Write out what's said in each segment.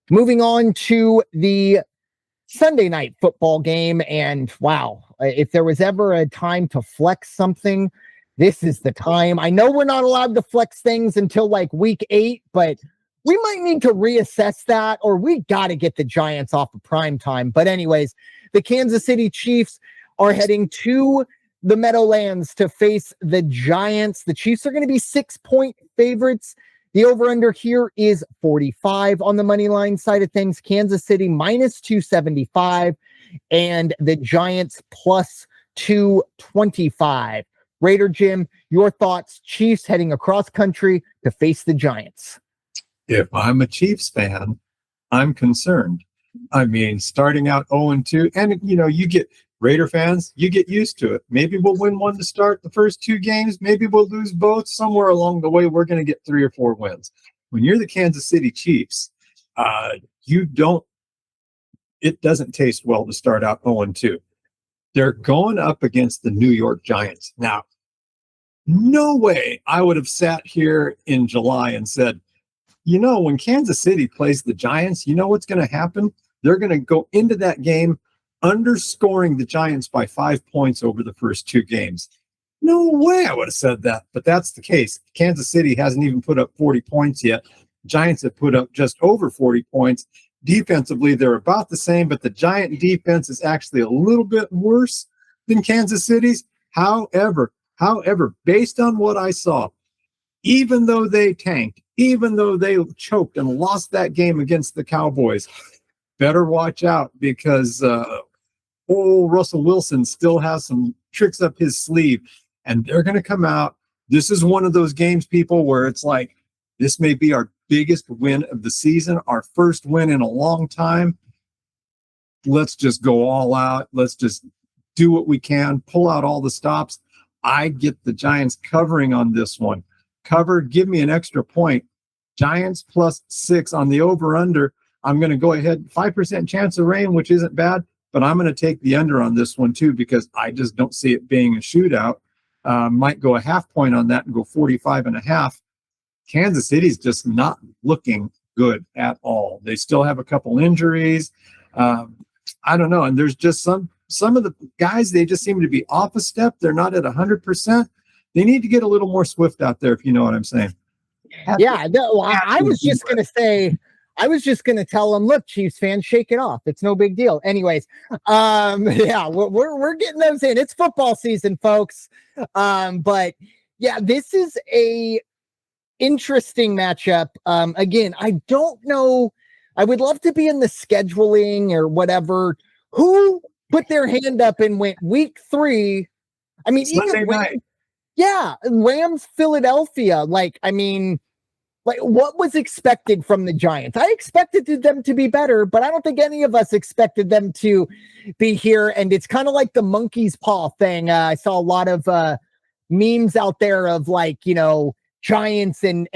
Moving on to the Sunday night football game. And wow, if there was ever a time to flex something, this is the time. I know we're not allowed to flex things until like week 8, but we might need to reassess that, or we got to get the Giants off of prime time. But anyways, the Kansas City Chiefs are heading to the Meadowlands to face the Giants. The Chiefs are going to be 6-point favorites. The over-under here is 45 on the money line side of things. Kansas City minus 275 and the Giants plus 225. Raider Jim, your thoughts? Chiefs heading across country to face the Giants. If I'm a Chiefs fan, I'm concerned. I mean, starting out 0-2, and you get Raider fans, you get used to it. Maybe we'll win one to start the first 2 games. Maybe we'll lose both. Somewhere along the way, we're going to get 3 or 4 wins. When you're the Kansas City Chiefs, it doesn't taste well to start out 0-2. They're going up against the New York Giants. Now, no way I would have sat here in July and said, when Kansas City plays the Giants, you know what's going to happen? They're going to go into that game underscoring the Giants by 5 points over the first 2 games. No way I would have said that, but that's the case. Kansas City hasn't even put up 40 points yet. Giants have put up just over 40 points. Defensively, they're about the same, but the Giant defense is actually a little bit worse than Kansas City's. However, based on what I saw, even though they tanked, even though they choked and lost that game against the Cowboys, better watch out because old Russell Wilson still has some tricks up his sleeve, and they're going to come out. This is one of those games, people, where it's like, this may be our biggest win of the season, our first win in a long time. Let's just go all out. Let's just do what we can, pull out all the stops. I get the Giants covering on this one. Cover, give me an extra point. Giants plus 6 on the over-under. I'm going to go ahead, 5% chance of rain, which isn't bad, but I'm going to take the under on this one too because I just don't see it being a shootout. Might go a half point on that and go 45.5. Kansas City's just not looking good at all. They still have a couple injuries. I don't know. And there's just some of the guys, they just seem to be off a step. They're not at 100%. They need to get a little more swift out there, if you know what I'm saying. Yeah, I was just going to say, I was just going to tell them, look, Chiefs fans, shake it off. It's no big deal. Anyways, yeah, we're getting those in. It's football season, folks. But yeah, this is a interesting matchup. Again, I don't know. I would love to be in the scheduling or whatever. Who put their hand up and went week 3? I mean, Sunday night. Yeah, Rams, Philadelphia. Like, what was expected from the Giants? I expected them to be better, but I don't think any of us expected them to be here. And it's kind of like the monkey's paw thing. I saw a lot of memes out there of Giants and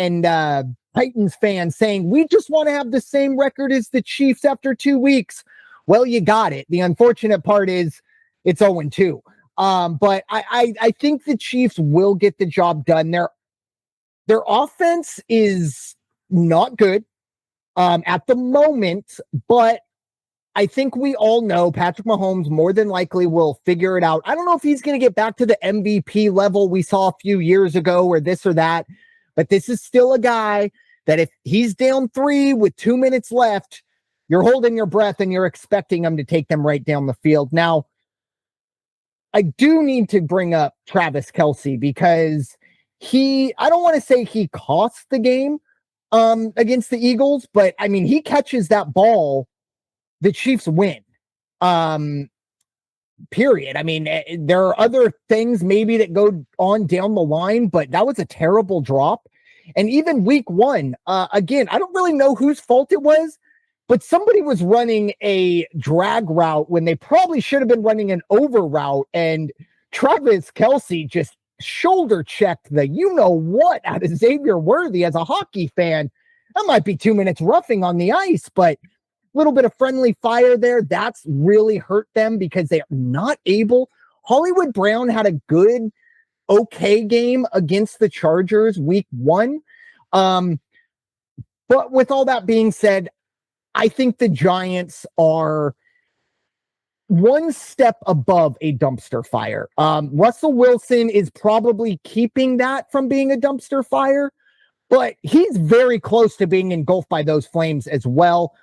Titans fans saying, we just want to have the same record as the Chiefs after 2 weeks. Well, you got it. The unfortunate part is it's 0-2. But I think the Chiefs will get the job done. Their offense is not good at the moment, but I think we all know Patrick Mahomes more than likely will figure it out. I don't know if he's going to get back to the MVP level we saw a few years ago or this or that, but this is still a guy that if he's down 3 with 2 minutes left, you're holding your breath and you're expecting him to take them right down the field. Now, I do need to bring up Travis Kelce because I don't want to say he cost the game against the Eagles, but I mean, he catches that ball, the Chiefs win. Period. I mean, there are other things maybe that go on down the line, but that was a terrible drop. And even week 1, again, I don't really know whose fault it was, but somebody was running a drag route when they probably should have been running an over route. And Travis Kelce just shoulder checked the you-know-what out of Xavier Worthy. As a hockey fan, that might be 2 minutes roughing on the ice, but a little bit of friendly fire there. That's really hurt them because they are not able. Hollywood Brown had a good, okay game against the Chargers week 1. But with all that being said, I think the Giants are one step above a dumpster fire. Russell Wilson is probably keeping that from being a dumpster fire, but he's very close to being engulfed by those flames as well.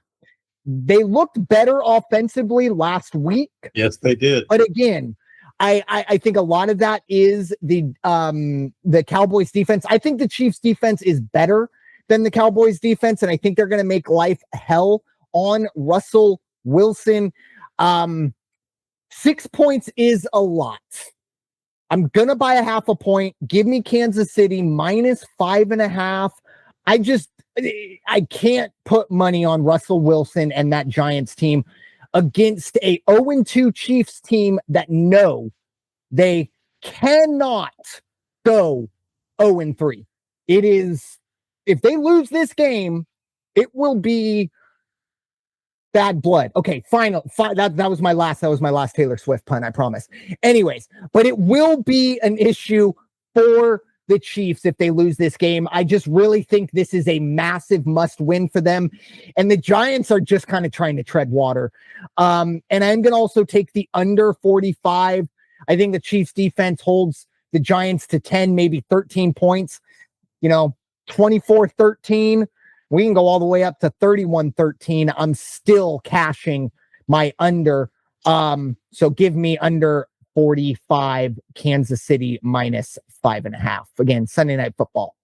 They looked better offensively last week. Yes, they did. But again, I think a lot of that is the Cowboys defense. I think the Chiefs defense is better than the Cowboys defense, and I think they're going to make life hell on Russell Wilson. 6 points is a lot. I'm going to buy a half a point. Give me Kansas City minus 5.5. I can't put money on Russell Wilson and that Giants team against a 0-2 Chiefs team that know they cannot go 0-3. It is, if they lose this game, it will be bad blood. Okay, that was my last Taylor Swift pun, I promise. Anyways, but it will be an issue for the Chiefs if they lose this game. I just really think this is a massive must win for them. And the Giants are just kind of trying to tread water. And I'm going to also take the under 45. I think the Chiefs defense holds the Giants to 10, maybe 13 points, 24-13. We can go all the way up to 31-13. I'm still cashing my under. So give me under 45, Kansas City minus 5.5. Again, Sunday Night Football.